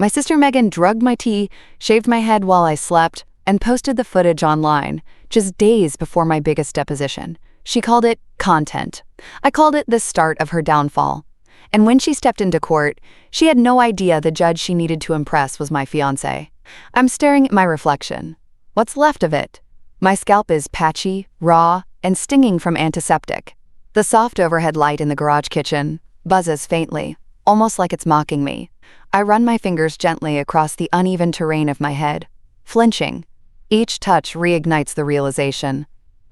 My sister Megan drugged my tea, shaved my head while I slept, and posted the footage online, just days before my biggest deposition. She called it content. I called it the start of her downfall. And when she stepped into court, she had no idea the judge she needed to impress was my fiancé. I'm staring at my reflection. What's left of it? My scalp is patchy, raw, and stinging from antiseptic. The soft overhead light in the garage kitchen buzzes faintly, almost like it's mocking me. I run my fingers gently across the uneven terrain of my head, flinching. Each touch reignites the realization.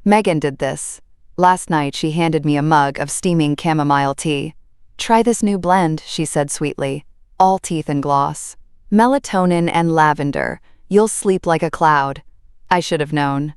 Megan did this. Last night she handed me a mug of steaming chamomile tea. "Try this new blend," she said sweetly. "All teeth and gloss. Melatonin and lavender. You'll sleep like a cloud." I should have known.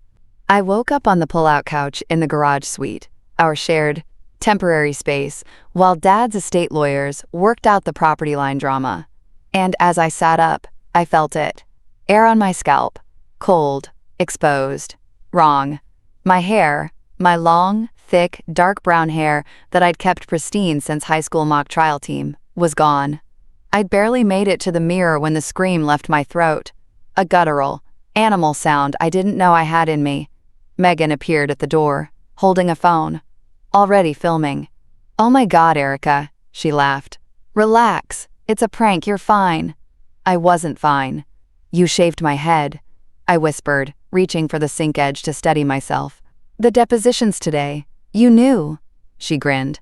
I woke up on the pull-out couch in the garage suite, our shared, temporary space, while Dad's estate lawyers worked out the property line drama. And as I sat up, I felt it. Air on my scalp. Cold. Exposed. Wrong. My hair, my long, thick, dark brown hair that I'd kept pristine since high school mock trial team, was gone. I'd barely made it to the mirror when the scream left my throat. A guttural, animal sound I didn't know I had in me. Megan appeared at the door, holding a phone. Already filming. "Oh my God, Erica," she laughed. "Relax. It's a prank, you're fine." I wasn't fine. "You shaved my head," I whispered, reaching for the sink edge to steady myself. "The deposition's today. You knew." She grinned.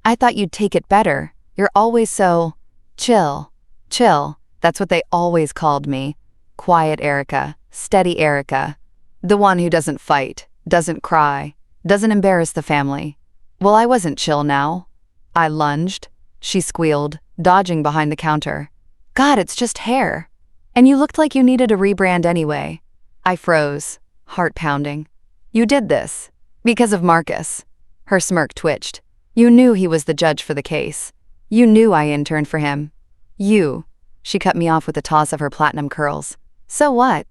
"I thought you'd take it better. You're always so chill." Chill, that's what they always called me. Quiet Erica, steady Erica. The one who doesn't fight, doesn't cry, doesn't embarrass the family. Well, I wasn't chill now. I lunged. She squealed, dodging behind the counter. "God, it's just hair. And you looked like you needed a rebrand anyway." I froze, heart pounding. "You did this because of Marcus." Her smirk twitched. "You knew he was the judge for the case. You knew I interned for him. You." She cut me off with a toss of her platinum curls. "So what?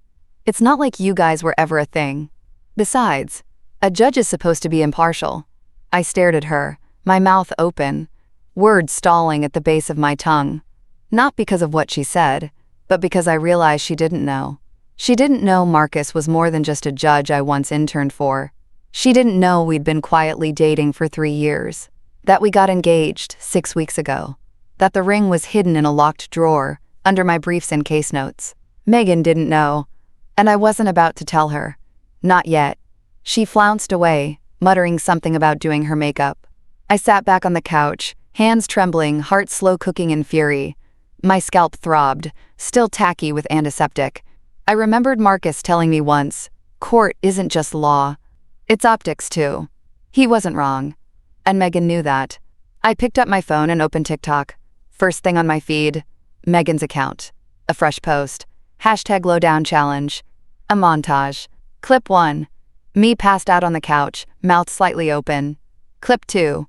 It's not like you guys were ever a thing. Besides, a judge is supposed to be impartial." I stared at her, my mouth open, words stalling at the base of my tongue. Not because of what she said, but because I realized she didn't know. She didn't know Marcus was more than just a judge I once interned for. She didn't know we'd been quietly dating for 3 years, that we got engaged 6 weeks ago, that the ring was hidden in a locked drawer under my briefs and case notes. Megan didn't know, and I wasn't about to tell her. Not yet. She flounced away, muttering something about doing her makeup. I sat back on the couch, hands trembling, heart slow cooking in fury. My scalp throbbed, still tacky with antiseptic. I remembered Marcus telling me once, court isn't just law. It's optics too. He wasn't wrong. And Megan knew that. I picked up my phone and opened TikTok. First thing on my feed, Megan's account. A fresh post. #lowdown challenge. A montage. Clip 1. Me passed out on the couch, mouth slightly open. Clip 2.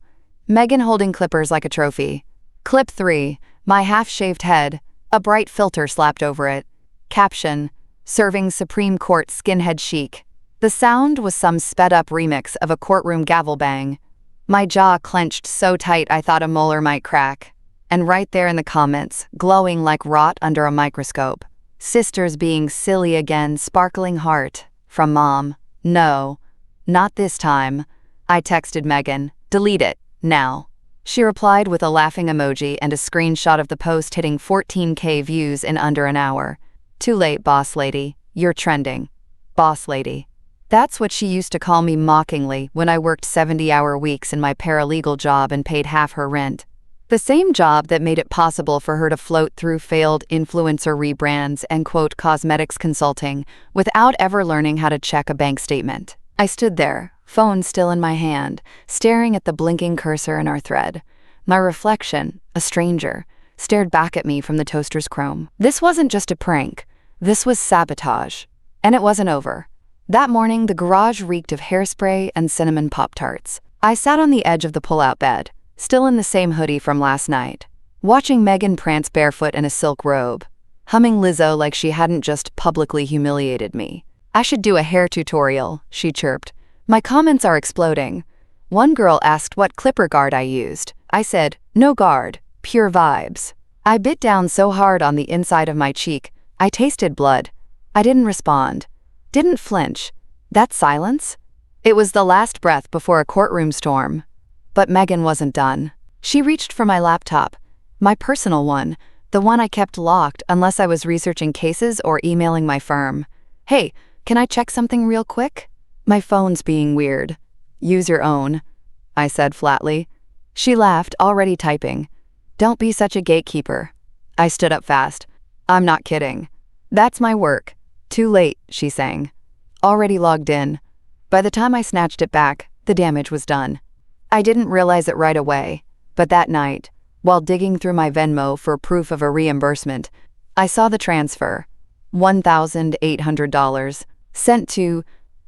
Megan holding clippers like a trophy. Clip 3. My half-shaved head, a bright filter slapped over it. Caption: serving Supreme Court skinhead chic. The sound was some sped-up remix of a courtroom gavel bang. My jaw clenched so tight I thought a molar might crack. And right there in the comments, glowing like rot under a microscope. Sisters being silly again, sparkling heart. From Mom. No. Not this time. I texted Megan. Delete it. Now. She replied with a laughing emoji and a screenshot of the post hitting 14K views in under an hour. Too late, boss lady. You're trending. Boss lady. That's what she used to call me mockingly when I worked 70-hour weeks in my paralegal job and paid half her rent. The same job that made it possible for her to float through failed influencer rebrands and quote cosmetics consulting without ever learning how to check a bank statement. I stood there, phone still in my hand, staring at the blinking cursor in our thread. My reflection, a stranger, stared back at me from the toaster's chrome. This wasn't just a prank. This was sabotage. And it wasn't over. That morning, the garage reeked of hairspray and cinnamon Pop-Tarts. I sat on the edge of the pull-out bed, still in the same hoodie from last night, watching Megan prance barefoot in a silk robe, humming Lizzo like she hadn't just publicly humiliated me. "I should do a hair tutorial," she chirped. My comments are exploding. One girl asked what clipper guard I used. I said, "No guard, pure vibes." I bit down so hard on the inside of my cheek, I tasted blood. I didn't respond. Didn't flinch. That silence? It was the last breath before a courtroom storm. But Megan wasn't done. She reached for my laptop, my personal one, the one I kept locked unless I was researching cases or emailing my firm. Hey, can I check something real quick? My phone's being weird. Use your own, I said flatly. She laughed, already typing. Don't be such a gatekeeper. I stood up fast. I'm not kidding. That's my work. Too late, she sang. Already logged in. By the time I snatched it back, the damage was done. I didn't realize it right away, but that night, while digging through my Venmo for proof of a reimbursement, I saw the transfer. $1,800 sent to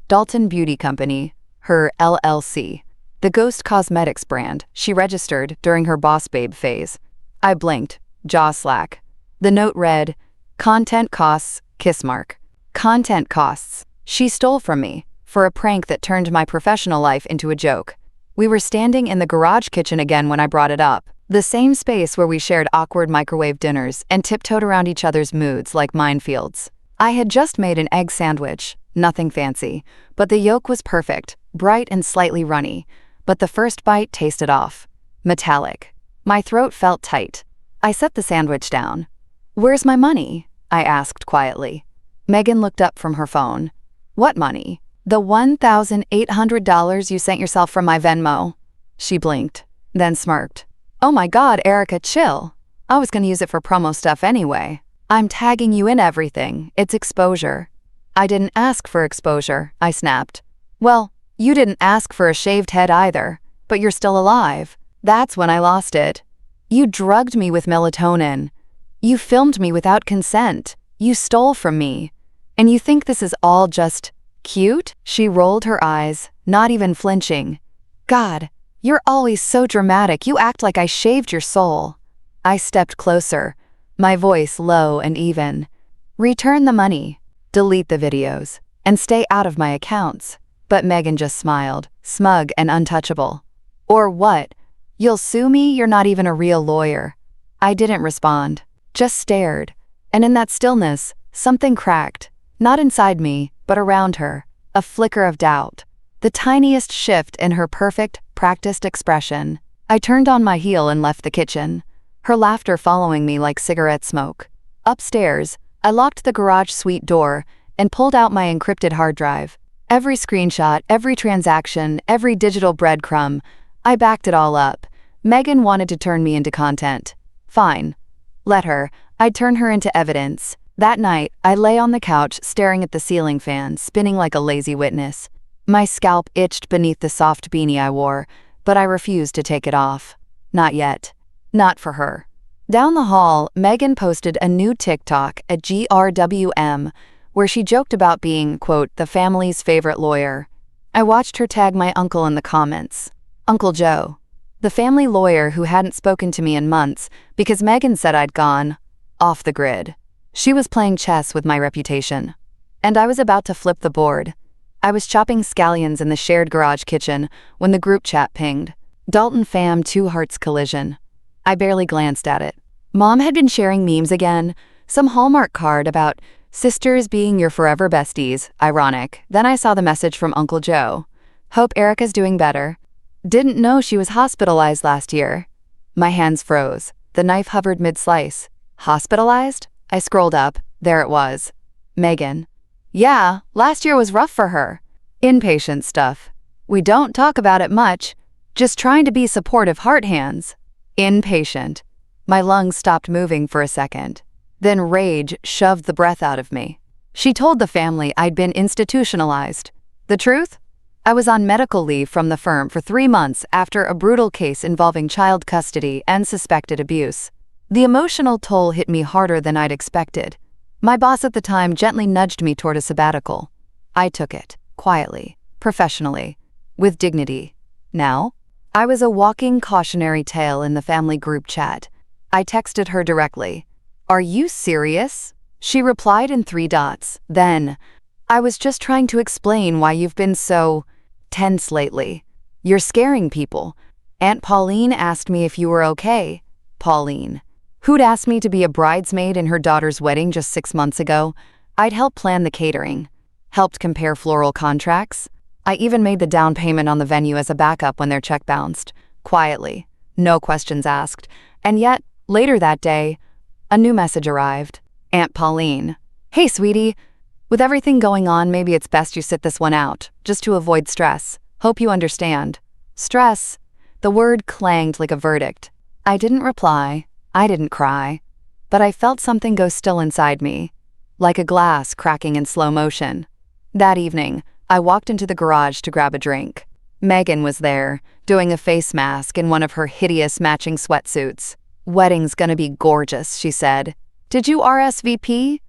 Dalton Beauty Company, her LLC, the Ghost Cosmetics brand she registered during her boss babe phase. I blinked, jaw slack. The note read, "Content costs, kiss mark." Content costs. She stole from me for a prank that turned my professional life into a joke. We were standing in the garage kitchen again when I brought it up, the same space where we shared awkward microwave dinners and tiptoed around each other's moods like minefields. I had just made an egg sandwich, nothing fancy, but the yolk was perfect, bright and slightly runny, but the first bite tasted off. Metallic. My throat felt tight. I set the sandwich down. "Where's my money?" I asked quietly. Megan looked up from her phone. "What money?" "The $1,800 you sent yourself from my Venmo." She blinked, then smirked. "Oh my God, Erica, chill. I was gonna use it for promo stuff anyway. I'm tagging you in everything. It's exposure." "I didn't ask for exposure," I snapped. "Well, you didn't ask for a shaved head either, but you're still alive." That's when I lost it. "You drugged me with melatonin. You filmed me without consent. You stole from me. And you think this is all just cute?" She rolled her eyes, not even flinching. "God, you're always so dramatic. You act like I shaved your soul." I stepped closer, my voice low and even. "Return the money, delete the videos, and stay out of my accounts." But Megan just smiled, smug and untouchable. "Or what? You'll sue me? You're not even a real lawyer." I didn't respond, just stared. And in that stillness, something cracked, not inside me, but around her, a flicker of doubt. The tiniest shift in her perfect, practiced expression. I turned on my heel and left the kitchen, her laughter following me like cigarette smoke. Upstairs, I locked the garage suite door and pulled out my encrypted hard drive. Every screenshot, every transaction, every digital breadcrumb, I backed it all up. Megan wanted to turn me into content. Fine. Let her. I'd turn her into evidence. That night, I lay on the couch staring at the ceiling fan, spinning like a lazy witness. My scalp itched beneath the soft beanie I wore, but I refused to take it off. Not yet. Not for her. Down the hall, Megan posted a new TikTok at GRWM, where she joked about being, quote, the family's favorite lawyer. I watched her tag my uncle in the comments. Uncle Joe. The family lawyer who hadn't spoken to me in months because Megan said I'd gone off the grid. She was playing chess with my reputation. And I was about to flip the board. I was chopping scallions in the shared garage kitchen when the group chat pinged. Dalton fam, two hearts collision. I barely glanced at it. Mom had been sharing memes again, some Hallmark card about sisters being your forever besties, ironic. Then I saw the message from Uncle Joe. Hope Erica's doing better. Didn't know she was hospitalized last year. My hands froze. The knife hovered mid-slice. Hospitalized? I scrolled up. There it was. Megan. Yeah, last year was rough for her. Inpatient stuff. We don't talk about it much. Just trying to be supportive heart hands. Inpatient. My lungs stopped moving for a second. Then rage shoved the breath out of me. She told the family I'd been institutionalized. The truth? I was on medical leave from the firm for 3 months after a brutal case involving child custody and suspected abuse. The emotional toll hit me harder than I'd expected. My boss at the time gently nudged me toward a sabbatical. I took it, quietly, professionally, with dignity. Now, I was a walking cautionary tale in the family group chat. I texted her directly. Are you serious? She replied in 3 dots. Then, I was just trying to explain why you've been so tense lately. You're scaring people. Aunt Pauline asked me if you were okay. Pauline. Who'd asked me to be a bridesmaid in her daughter's wedding just 6 months ago? I'd helped plan the catering, helped compare floral contracts. I even made the down payment on the venue as a backup when their check bounced, quietly, no questions asked. And yet, later that day, a new message arrived. Aunt Pauline. Hey, sweetie. With everything going on, maybe it's best you sit this one out, just to avoid stress. Hope you understand. Stress. The word clanged like a verdict. I didn't reply. I didn't cry. But I felt something go still inside me, like a glass cracking in slow motion. That evening, I walked into the garage to grab a drink. Megan was there, doing a face mask in one of her hideous matching sweatsuits. Wedding's gonna be gorgeous, she said. Did you RSVP?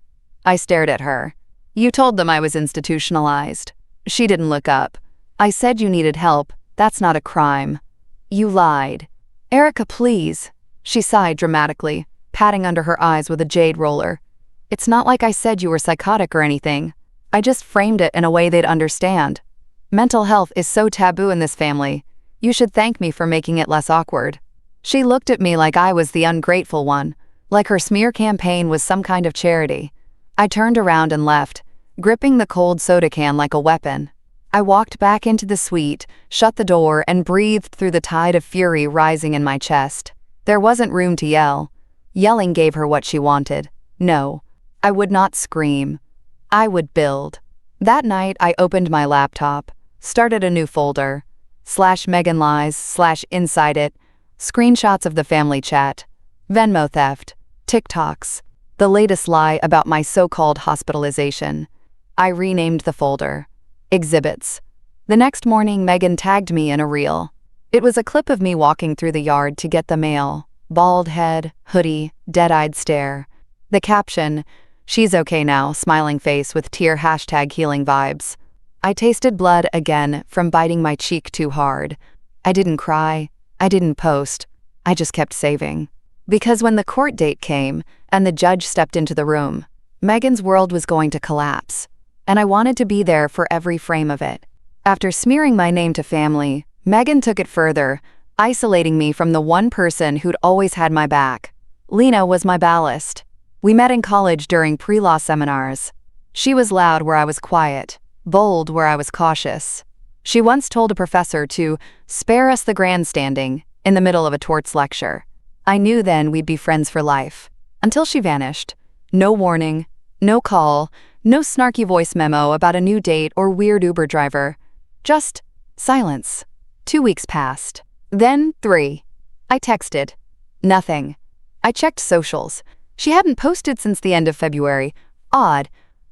I stared at her. You told them I was institutionalized. She didn't look up. I said you needed help. That's not a crime. You lied. Erica, please. She sighed dramatically, patting under her eyes with a jade roller. It's not like I said you were psychotic or anything. I just framed it in a way they'd understand. Mental health is so taboo in this family. You should thank me for making it less awkward. She looked at me like I was the ungrateful one, like her smear campaign was some kind of charity. I turned around and left, gripping the cold soda can like a weapon. I walked back into the suite, shut the door, and breathed through the tide of fury rising in my chest. There wasn't room to yell. Yelling gave her what she wanted. No, I would not scream. I would build. That night, I opened my laptop, started a new folder, /Megan Lies, /inside it, screenshots of the family chat, Venmo theft, TikToks, the latest lie about my so-called hospitalization. I renamed the folder. Exhibits. The next morning, Megan tagged me in a reel. It was a clip of me walking through the yard to get the mail. Bald head, hoodie, dead-eyed stare. The caption, "She's okay now," smiling face with tear #healing vibes. I tasted blood again from biting my cheek too hard. I didn't cry. I didn't post. I just kept saving. Because when the court date came and the judge stepped into the room, Megan's world was going to collapse. And I wanted to be there for every frame of it. After smearing my name to family, Megan took it further, isolating me from the one person who'd always had my back. Lena was my ballast. We met in college during pre-law seminars. She was loud where I was quiet, bold where I was cautious. She once told a professor to spare us the grandstanding in the middle of a torts lecture. I knew then we'd be friends for life, until she vanished. No warning, no call, no snarky voice memo about a new date or weird Uber driver. Just silence. 2 weeks passed. Then 3. I texted. Nothing. I checked socials. She hadn't posted since the end of February. Odd,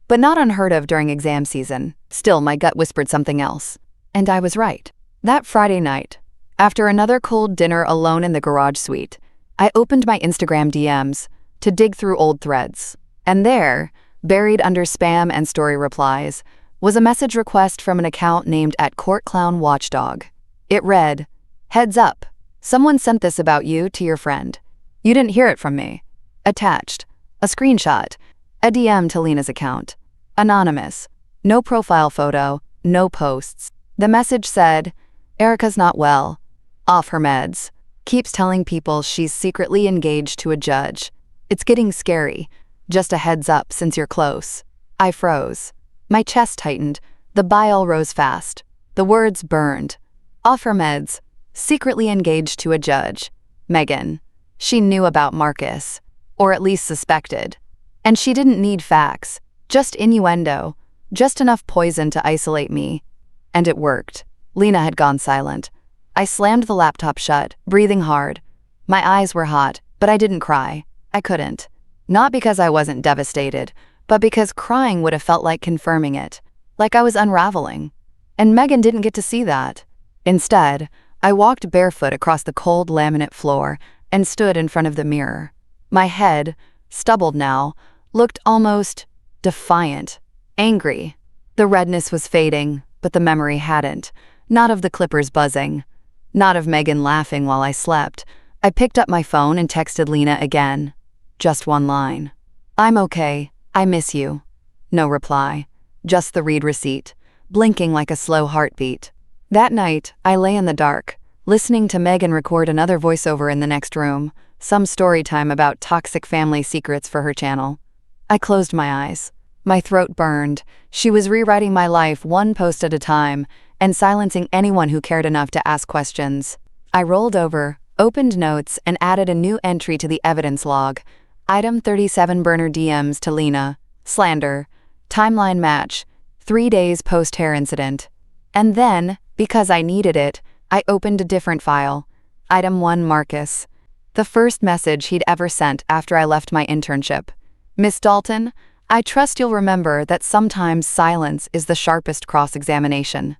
but not unheard of during exam season. Still, my gut whispered something else. And I was right. That Friday night, after another cold dinner alone in the garage suite, I opened my Instagram DMs to dig through old threads. And there, buried under spam and story replies, was a message request from an account named @CourtClownWatchdog. It read, "Heads up, someone sent this about you to your friend. You didn't hear it from me." Attached, a screenshot, a DM to Lena's account. Anonymous, no profile photo, no posts. The message said, "Erica's not well, off her meds, keeps telling people she's secretly engaged to a judge. It's getting scary, just a heads up since you're close." I froze. My chest tightened, the bile rose fast. The words burned. Off her meds, secretly engaged to a judge. Megan. She knew about Marcus, or at least suspected. And she didn't need facts, just innuendo, just enough poison to isolate me. And it worked. Lena had gone silent. I slammed the laptop shut, breathing hard. My eyes were hot, but I didn't cry. I couldn't. Not because I wasn't devastated, but because crying would have felt like confirming it, like I was unraveling. And Megan didn't get to see that. Instead, I walked barefoot across the cold laminate floor and stood in front of the mirror. My head, stubbled now, looked almost defiant, angry. The redness was fading, but the memory hadn't. Not of the clippers buzzing. Not of Megan laughing while I slept. I picked up my phone and texted Lena again. Just one line. "I'm okay. I miss you." No reply. Just the read receipt, blinking like a slow heartbeat. That night, I lay in the dark, listening to Megan record another voiceover in the next room, some story time about toxic family secrets for her channel. I closed my eyes. My throat burned. She was rewriting my life one post at a time and silencing anyone who cared enough to ask questions. I rolled over, opened notes, and added a new entry to the evidence log. Item 37 burner DMs to Lena. Slander. Timeline match. 3 days post-hair incident. And then, because I needed it, I opened a different file. Item 1 Marcus. The first message he'd ever sent after I left my internship. Miss Dalton, I trust you'll remember that sometimes silence is the sharpest cross-examination.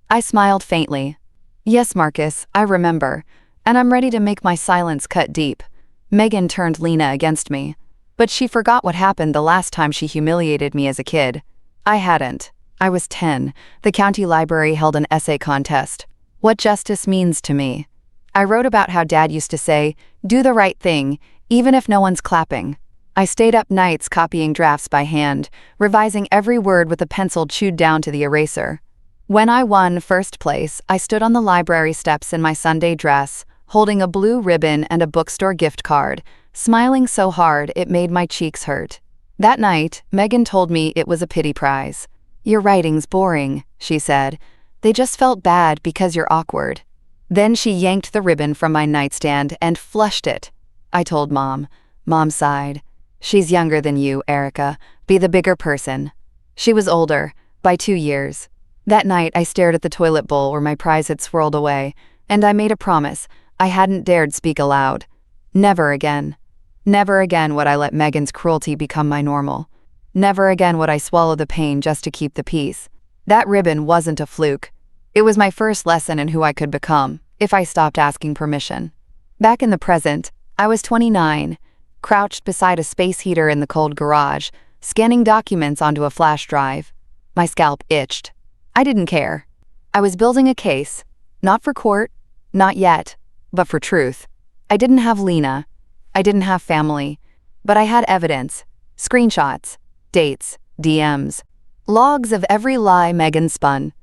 I smiled faintly. Yes, Marcus, I remember, and I'm ready to make my silence cut deep. Megan turned Lena against me, but she forgot what happened the last time she humiliated me as a kid. I hadn't. I was 10. The county library held an essay contest. What justice means to me. I wrote about how Dad used to say, do the right thing, even if no one's clapping. I stayed up nights copying drafts by hand, revising every word with a pencil chewed down to the eraser. When I won first place, I stood on the library steps in my Sunday dress, holding a blue ribbon and a bookstore gift card, smiling so hard it made my cheeks hurt. That night, Megan told me it was a pity prize. Your writing's boring, she said. They just felt bad because you're awkward. Then she yanked the ribbon from my nightstand and flushed it. I told Mom. Mom sighed. She's younger than you, Erica. Be the bigger person. She was older, by 2 years. That night, I stared at the toilet bowl where my prize had swirled away, and I made a promise. I hadn't dared speak aloud. Never again. Never again would I let Megan's cruelty become my normal. Never again would I swallow the pain just to keep the peace. That ribbon wasn't a fluke. It was my first lesson in who I could become, if I stopped asking permission. Back in the present, I was 29, crouched beside a space heater in the cold garage, scanning documents onto a flash drive. My scalp itched. I didn't care. I was building a case, not for court, not yet, but for truth. I didn't have Lena. I didn't have family, but I had evidence, screenshots, dates, DMs, logs of every lie Megan spun,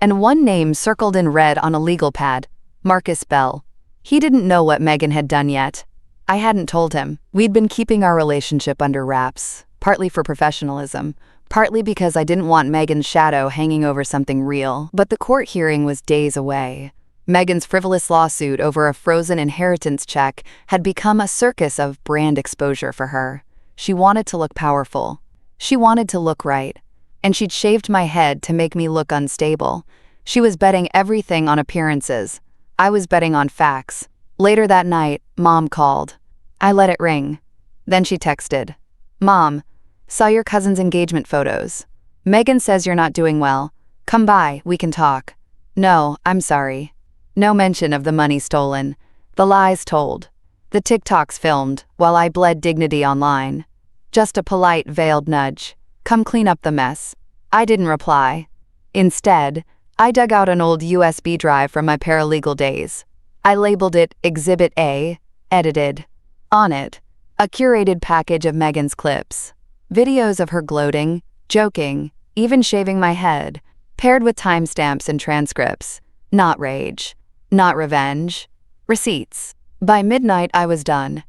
and one name circled in red on a legal pad, Marcus Bell. He didn't know what Megan had done yet. I hadn't told him. We'd been keeping our relationship under wraps, partly for professionalism, partly because I didn't want Megan's shadow hanging over something real. But the court hearing was days away. Megan's frivolous lawsuit over a frozen inheritance check had become a circus of brand exposure for her. She wanted to look powerful. She wanted to look right. And she'd shaved my head to make me look unstable. She was betting everything on appearances. I was betting on facts. Later that night, Mom called. I let it ring. Then she texted. Mom, saw your cousin's engagement photos. Megan says you're not doing well. Come by, we can talk. No, I'm sorry. No mention of the money stolen. The lies told. The TikToks filmed while I bled dignity online. Just a polite, veiled nudge. Come clean up the mess. I didn't reply. Instead, I dug out an old USB drive from my paralegal days. I labeled it Exhibit A, edited. On it, a curated package of Megan's clips. Videos of her gloating, joking, even shaving my head, paired with timestamps and transcripts. Not rage. Not revenge. Receipts. By midnight, I was done.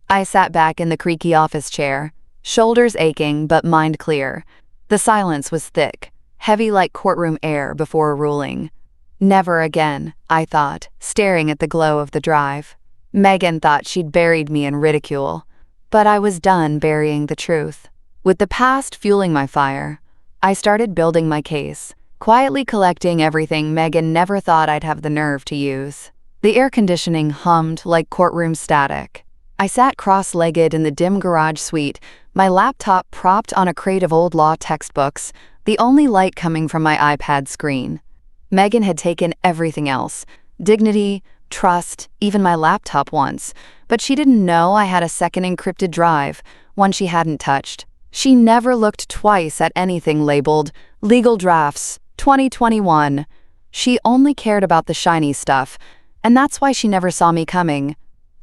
I sat back in the creaky office chair, shoulders aching but mind clear. The silence was thick, heavy like courtroom air before a ruling. Never again, I thought, staring at the glow of the drive. Megan thought she'd buried me in ridicule, but I was done burying the truth. With the past fueling my fire, I started building my case, quietly collecting everything Megan never thought I'd have the nerve to use. The air conditioning hummed like courtroom static. I sat cross-legged in the dim garage suite, my laptop propped on a crate of old law textbooks, the only light coming from my iPad screen. Megan had taken everything else, dignity, trust, even my laptop once, but she didn't know I had a second encrypted drive, one she hadn't touched. She never looked twice at anything labeled Legal Drafts 2021. She only cared about the shiny stuff, and that's why she never saw me coming.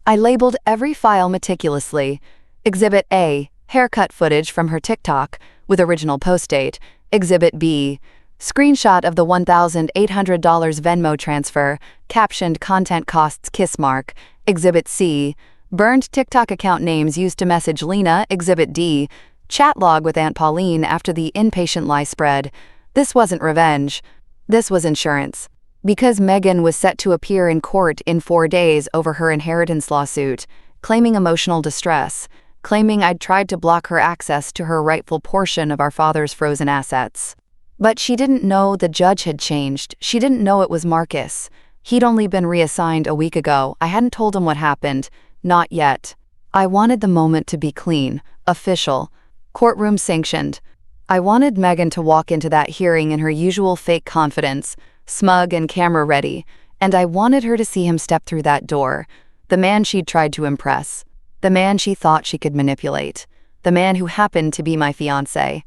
I labeled every file meticulously. Exhibit A, haircut footage from her TikTok, with original post date. Exhibit B, screenshot of the $1,800 Venmo transfer, captioned content costs kiss mark. Exhibit C, Burned TikTok account names used to message Lena, Exhibit D, chat log with Aunt Pauline after the inpatient lie spread. This wasn't revenge. This was insurance. Because Megan was set to appear in court in 4 days over her inheritance lawsuit, claiming emotional distress, claiming I'd tried to block her access to her rightful portion of our father's frozen assets. But she didn't know the judge had changed. She didn't know it was Marcus. He'd only been reassigned a week ago. I hadn't told him what happened. Not yet. I wanted the moment to be clean, official, courtroom sanctioned. I wanted Megan to walk into that hearing in her usual fake confidence, smug and camera ready, and I wanted her to see him step through that door, the man she'd tried to impress, the man she thought she could manipulate, the man who happened to be my fiancé.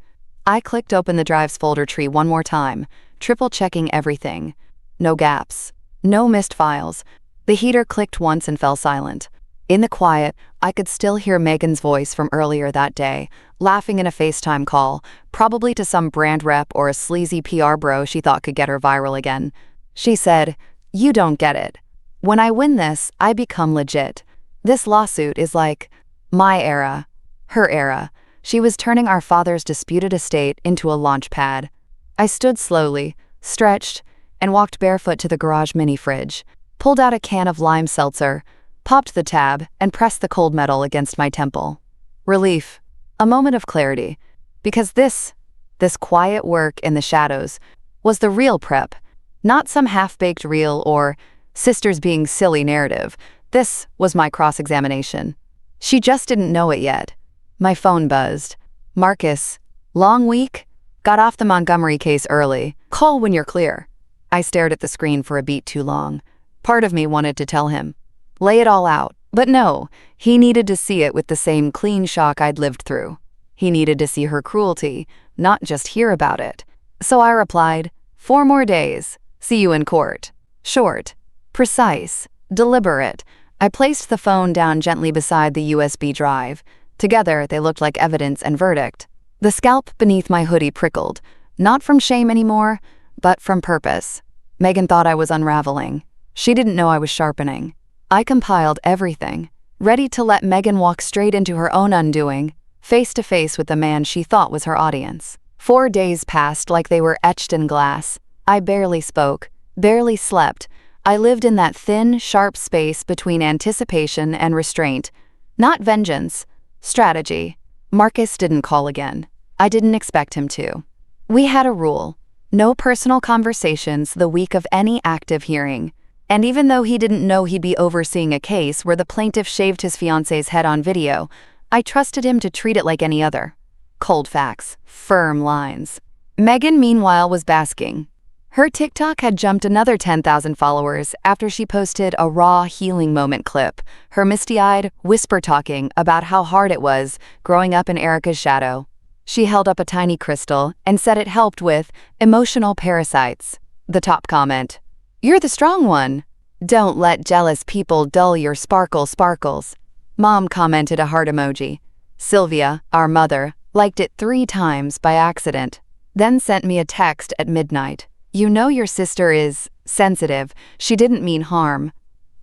I clicked open the drive's folder tree one more time, triple-checking everything. No gaps. No missed files. The heater clicked once and fell silent. In the quiet, I could still hear Megan's voice from earlier that day, laughing in a FaceTime call, probably to some brand rep or a sleazy PR bro she thought could get her viral again. She said, "You don't get it. When I win this, I become legit. This lawsuit is like my era, her era." She was turning our father's disputed estate into a launch pad. I stood slowly, stretched, and walked barefoot to the garage mini fridge, pulled out a can of lime seltzer, popped the tab, and pressed the cold metal against my temple. Relief. A moment of clarity. Because this quiet work in the shadows, was the real prep. Not some half-baked reel or sisters being silly narrative. This was my cross-examination. She just didn't know it yet. My phone buzzed. "Marcus, long week? Got off the Montgomery case early. Call when you're clear." I stared at the screen for a beat too long. Part of me wanted to tell him, lay it all out, but no, he needed to see it with the same clean shock I'd lived through. He needed to see her cruelty, not just hear about it. So I replied, 4 more days. See you in court. Short, precise, deliberate. I placed the phone down gently beside the USB drive. Together, they looked like evidence and verdict. The scalp beneath my hoodie prickled, not from shame anymore, but from purpose. Megan thought I was unraveling. She didn't know I was sharpening. I compiled everything, ready to let Megan walk straight into her own undoing, face to face with the man she thought was her audience. 4 days passed like they were etched in glass. I barely spoke, barely slept. I lived in that thin, sharp space between anticipation and restraint. Not vengeance. Strategy. Marcus didn't call again. I didn't expect him to. We had a rule. No personal conversations the week of any active hearing. And even though he didn't know he'd be overseeing a case where the plaintiff shaved his fiancé's head on video, I trusted him to treat it like any other. Cold facts. Firm lines. Megan, meanwhile, was basking. Her TikTok had jumped another 10,000 followers after she posted a raw healing moment clip, her misty-eyed whisper-talking about how hard it was growing up in Erica's shadow. She held up a tiny crystal and said it helped with emotional parasites. The top comment, "You're the strong one. Don't let jealous people dull your sparkles." Mom commented a heart emoji. Sylvia, our mother, liked it 3 times by accident, then sent me a text at midnight. "You know your sister is sensitive. She didn't mean harm."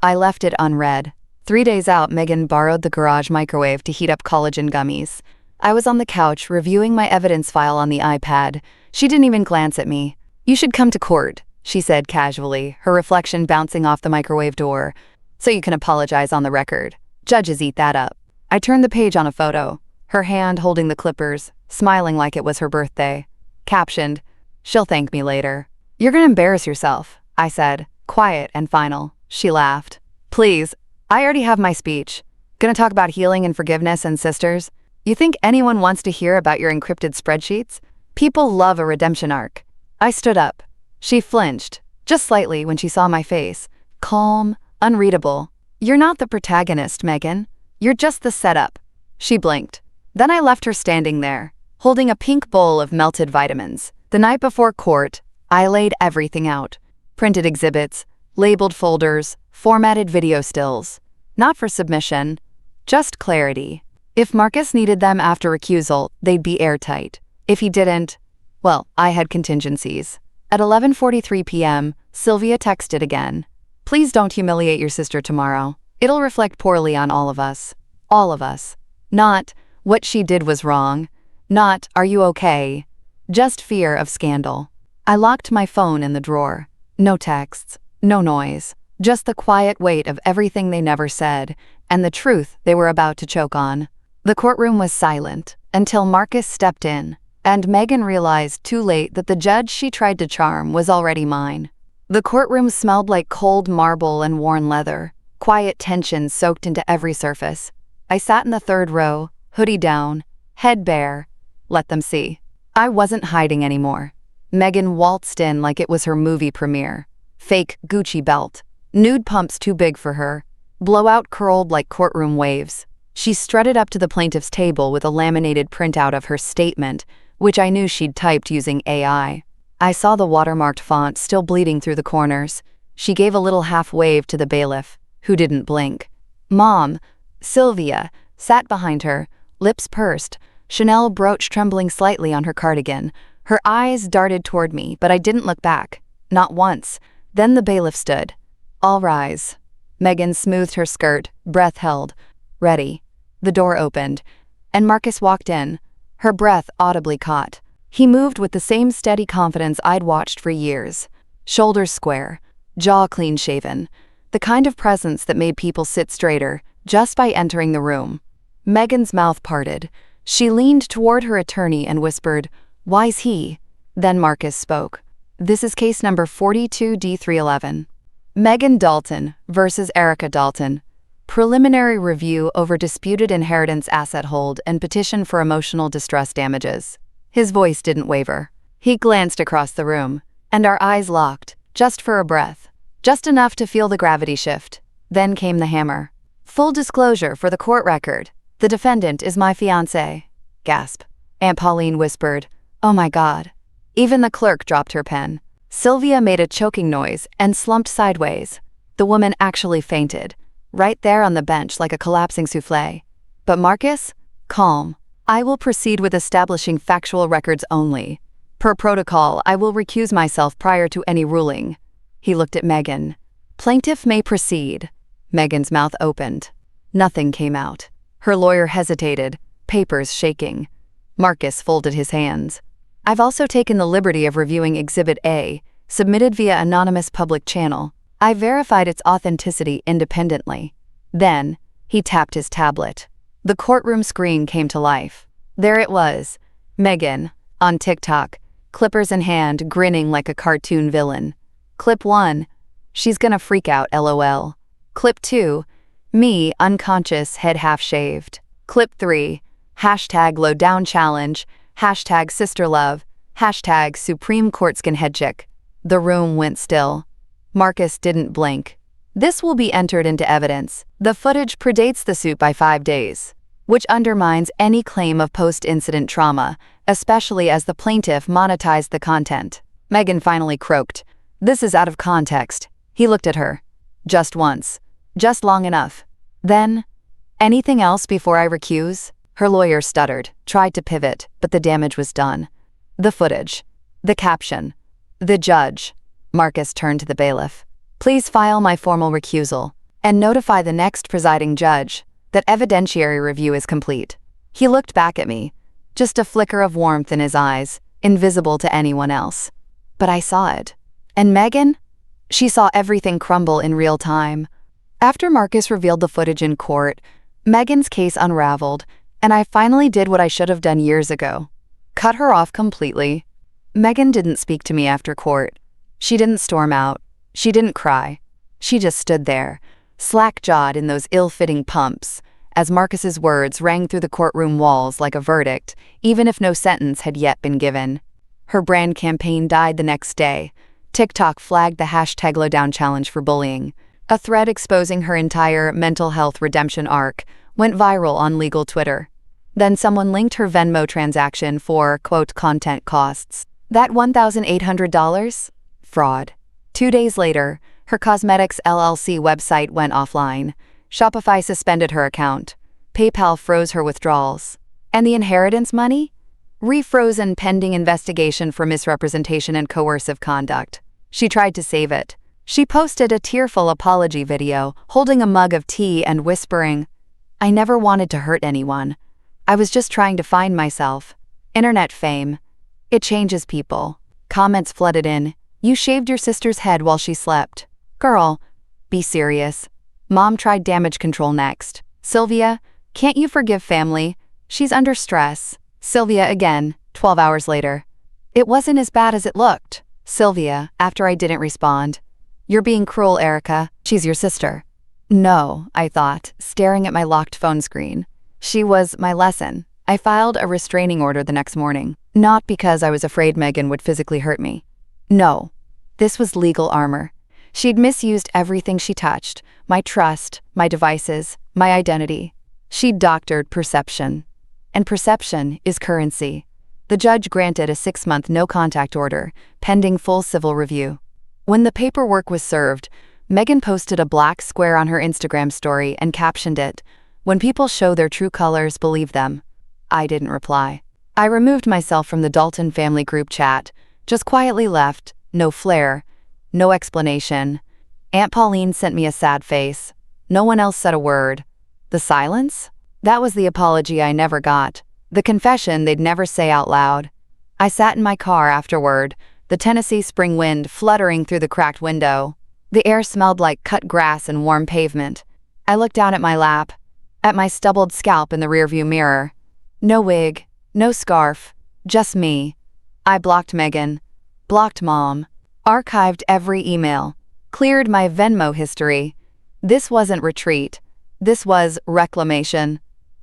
I left it unread. 3 days out, Megan borrowed the garage microwave to heat up collagen gummies. I was on the couch reviewing my evidence file on the iPad. She didn't even glance at me. "You should come to court," she said casually, her reflection bouncing off the microwave door. "So you can apologize on the record. Judges eat that up." I turned the page on a photo, her hand holding the clippers, smiling like it was her birthday. Captioned, "She'll thank me later." "You're gonna embarrass yourself," I said, quiet and final. She laughed. "Please, I already have my speech. Gonna talk about healing and forgiveness and sisters? You think anyone wants to hear about your encrypted spreadsheets? People love a redemption arc." I stood up. She flinched, just slightly when she saw my face. Calm, unreadable. "You're not the protagonist, Megan. You're just the setup." She blinked. Then I left her standing there, holding a pink bowl of melted vitamins. The night before court, I laid everything out. Printed exhibits, labeled folders, formatted video stills. Not for submission, just clarity. If Marcus needed them after recusal, they'd be airtight. If he didn't, well, I had contingencies. At 11:43 p.m., Sylvia texted again. "Please don't humiliate your sister tomorrow. It'll reflect poorly on all of us. All of us. Not, what she did was wrong. Not, are you okay? Just fear of scandal. I locked my phone in the drawer. No texts, no noise. Just the quiet weight of everything they never said, and the truth they were about to choke on. The courtroom was silent, until Marcus stepped in, and Megan realized too late that the judge she tried to charm was already mine. The courtroom smelled like cold marble and worn leather. Quiet tension soaked into every surface. I sat in the third row, hoodie down, head bare. Let them see. I wasn't hiding anymore. Megan waltzed in like it was her movie premiere. Fake Gucci belt. Nude pumps too big for her. Blowout curled like courtroom waves. She strutted up to the plaintiff's table with a laminated printout of her statement, which I knew she'd typed using AI. I saw the watermarked font still bleeding through the corners. She gave a little half wave to the bailiff, who didn't blink. Mom, Sylvia, sat behind her, lips pursed, Chanel brooch trembling slightly on her cardigan. Her eyes darted toward me, but I didn't look back. Not once. Then the bailiff stood. All rise. Megan smoothed her skirt, breath held. Ready. The door opened, and Marcus walked in, her breath audibly caught. He moved with the same steady confidence I'd watched for years. Shoulders square, jaw clean-shaven, the kind of presence that made people sit straighter just by entering the room. Megan's mouth parted. She leaned toward her attorney and whispered, "Why's he?" Then Marcus spoke. "This is case number 42D311. Megan Dalton versus Erica Dalton. Preliminary review over disputed inheritance asset hold and petition for emotional distress damages." His voice didn't waver. He glanced across the room, and our eyes locked, just for a breath. Just enough to feel the gravity shift. Then came the hammer. "Full disclosure for the court record. The defendant is my fiancé." Gasp. Aunt Pauline whispered, "Oh my God." Even the clerk dropped her pen. Sylvia made a choking noise and slumped sideways. The woman actually fainted, right there on the bench like a collapsing soufflé. But Marcus? Calm. "I will proceed with establishing factual records only. Per protocol, I will recuse myself prior to any ruling." He looked at Megan. "Plaintiff may proceed." Megan's mouth opened. Nothing came out. Her lawyer hesitated, papers shaking. Marcus folded his hands. "I've also taken the liberty of reviewing Exhibit A, submitted via anonymous public channel. I verified its authenticity independently." Then, he tapped his tablet. The courtroom screen came to life. There it was, Megan, on TikTok, clippers in hand, grinning like a cartoon villain. Clip 1, "She's gonna freak out, LOL." Clip 2, me, unconscious, head half-shaved. Clip 3, #lowdown challenge, #sisterlove, #Supreme Court skinhead chick. The room went still. Marcus didn't blink. "This will be entered into evidence. The footage predates the suit by 5 days, which undermines any claim of post-incident trauma, especially as the plaintiff monetized the content." Megan finally croaked. "This is out of context." He looked at her. "Just once. Just long enough. Then, anything else before I recuse?" Her lawyer stuttered, tried to pivot, but the damage was done. "The footage. The caption. The judge." Marcus turned to the bailiff. "Please file my formal recusal, and notify the next presiding judge that evidentiary review is complete." He looked back at me, just a flicker of warmth in his eyes, invisible to anyone else. But I saw it. And Megan? She saw everything crumble in real time. After Marcus revealed the footage in court, Megan's case unraveled, and I finally did what I should have done years ago. Cut her off completely. Megan didn't speak to me after court. She didn't storm out. She didn't cry. She just stood there, slack-jawed in those ill-fitting pumps, as Marcus's words rang through the courtroom walls like a verdict, even if no sentence had yet been given. Her brand campaign died the next day. TikTok flagged the #lowdown challenge for bullying. A thread exposing her entire mental health redemption arc went viral on legal Twitter. Then someone linked her Venmo transaction for, quote, content costs. That $1,800? Fraud. 2 days later, her cosmetics LLC website went offline. Shopify suspended her account. PayPal froze her withdrawals. And the inheritance money? Refrozen pending investigation for misrepresentation and coercive conduct. She tried to save it. She posted a tearful apology video, holding a mug of tea and whispering, "I never wanted to hurt anyone. I was just trying to find myself." Internet fame. It changes people. Comments flooded in. "You shaved your sister's head while she slept. Girl, be serious." Mom tried damage control next. "Sylvia, can't you forgive family? She's under stress." Sylvia again, 12 hours later. "It wasn't as bad as it looked." Sylvia, after I didn't respond. "You're being cruel, Erica. She's your sister." No, I thought, staring at my locked phone screen. She was my lesson. I filed a restraining order the next morning, not because I was afraid Megan would physically hurt me. No, this was legal armor. She'd misused everything she touched, my trust, my devices, my identity. She'd doctored perception. And perception is currency. The judge granted a 6-month no-contact order, pending full civil review. When the paperwork was served, Megan posted a black square on her Instagram story and captioned it, "When people show their true colors, believe them." I didn't reply. I removed myself from the Dalton family group chat, just quietly left, no flair, no explanation. Aunt Pauline sent me a sad face. No one else said a word. The silence? That was the apology I never got. The confession they'd never say out loud. I sat in my car afterward, the Tennessee spring wind fluttering through the cracked window. The air smelled like cut grass and warm pavement. I looked down at my lap, at my stubbled scalp in the rearview mirror. No wig, no scarf, just me. I blocked Megan, blocked Mom, archived every email, cleared my Venmo history. This wasn't retreat. This was reclamation.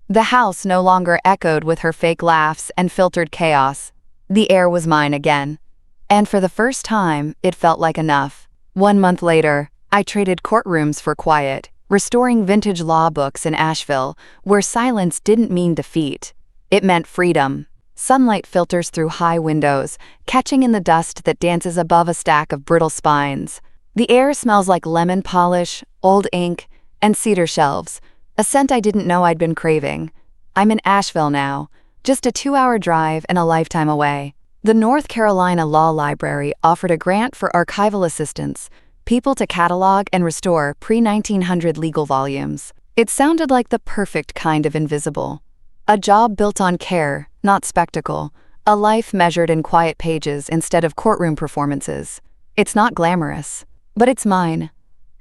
The house no longer echoed with her fake laughs and filtered chaos. The air was mine again. And for the first time, it felt like enough. 1 month later, I traded courtrooms for quiet, restoring vintage law books in Asheville, where silence didn't mean defeat. It meant freedom. Sunlight filters through high windows, catching in the dust that dances above a stack of brittle spines. The air smells like lemon polish, old ink, and cedar shelves, a scent I didn't know I'd been craving. I'm in Asheville now, just a 2-hour drive and a lifetime away. The North Carolina Law Library offered a grant for archival assistance, people to catalog and restore pre-1900 legal volumes. It sounded like the perfect kind of invisible. A job built on care, not spectacle. A life measured in quiet pages instead of courtroom performances. It's not glamorous, but it's mine.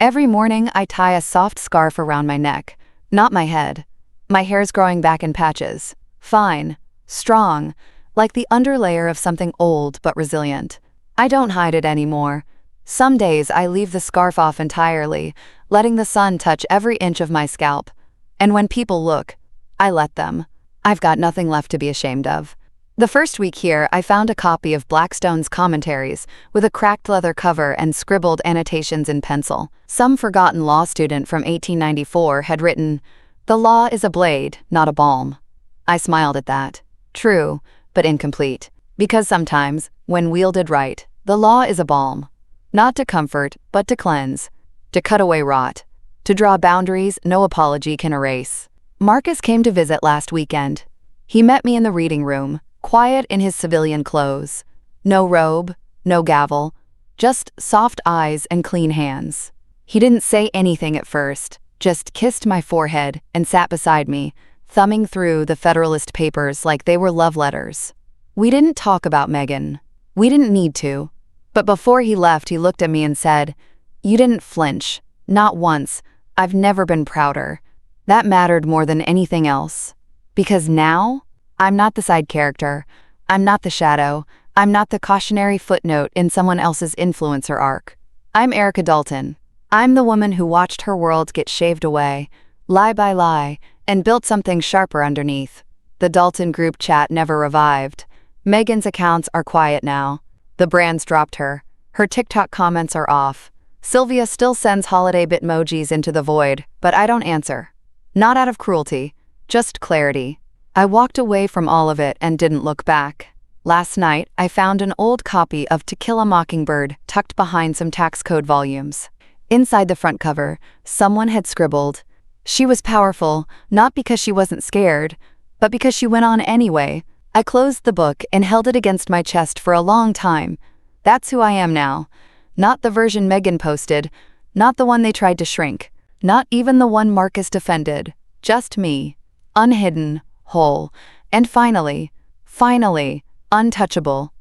Every morning I tie a soft scarf around my neck, not my head. My hair's growing back in patches. Fine, strong, like the underlayer of something old but resilient. I don't hide it anymore. Some days I leave the scarf off entirely, letting the sun touch every inch of my scalp. And when people look, I let them. I've got nothing left to be ashamed of. The first week here, I found a copy of Blackstone's Commentaries with a cracked leather cover and scribbled annotations in pencil. Some forgotten law student from 1894 had written, "The law is a blade, not a balm." I smiled at that. True, but incomplete. Because sometimes, when wielded right, the law is a balm. Not to comfort, but to cleanse. To cut away rot. To draw boundaries no apology can erase. Marcus came to visit last weekend. He met me in the reading room, quiet in his civilian clothes. No robe, no gavel, just soft eyes and clean hands. He didn't say anything at first, just kissed my forehead and sat beside me, thumbing through the Federalist Papers like they were love letters. We didn't talk about Megan. We didn't need to. But before he left, he looked at me and said, "You didn't flinch. Not once. I've never been prouder." That mattered more than anything else. Because now, I'm not the side character. I'm not the shadow. I'm not the cautionary footnote in someone else's influencer arc. I'm Erica Dalton. I'm the woman who watched her world get shaved away, lie by lie, and built something sharper underneath. The Dalton group chat never revived. Megan's accounts are quiet now. The brand's dropped her. Her TikTok comments are off. Sylvia still sends holiday bitmojis into the void, but I don't answer. Not out of cruelty, just clarity. I walked away from all of it and didn't look back. Last night, I found an old copy of To Kill a Mockingbird tucked behind some tax code volumes. Inside the front cover, someone had scribbled, "She was powerful, not because she wasn't scared, but because she went on anyway." I closed the book and held it against my chest for a long time. That's who I am now. Not the version Megan posted, not the one they tried to shrink, not even the one Marcus defended. Just me. Unhidden, whole, and finally, untouchable.